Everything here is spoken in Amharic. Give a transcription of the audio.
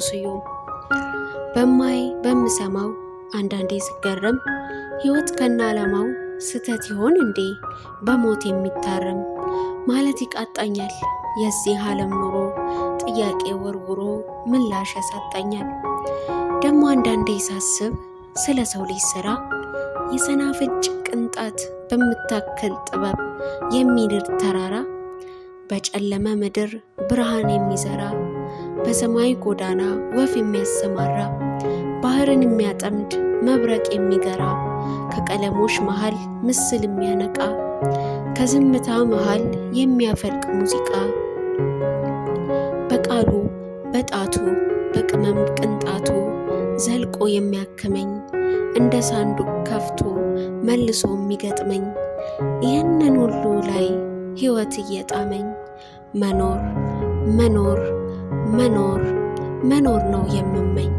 ስዩም። በማይ በምሰማው አንዳንዴ ስገረም ሕይወት ከነ ዓላማው ስተት ይሆን እንዴ በሞት የሚታረም ማለት ይቃጣኛል። የዚህ ዓለም ኑሮ ጥያቄ ወርውሮ ምላሽ ያሳጣኛል። ደሞ አንዳንዴ ሳስብ ስለ ሰው ልጅ ሥራ የሰናፍጭ ቅንጣት በምታክል ጥበብ የሚንድ ተራራ በጨለመ ምድር ብርሃን የሚዘራ በሰማይ ጎዳና ወፍ የሚያሰማራ ባህርን የሚያጠምድ መብረቅ የሚገራ ከቀለሞች መሃል ምስል የሚያነቃ ከዝምታ መሃል የሚያፈልቅ ሙዚቃ በቃሉ በጣቱ በቅመም ቅንጣቱ ዘልቆ የሚያክመኝ እንደ ሳንዱቅ ከፍቶ መልሶ የሚገጥመኝ ይህንን ሁሉ ላይ ሕይወት እየጣመኝ መኖር መኖር መኖር መኖር ነው የምመኝ።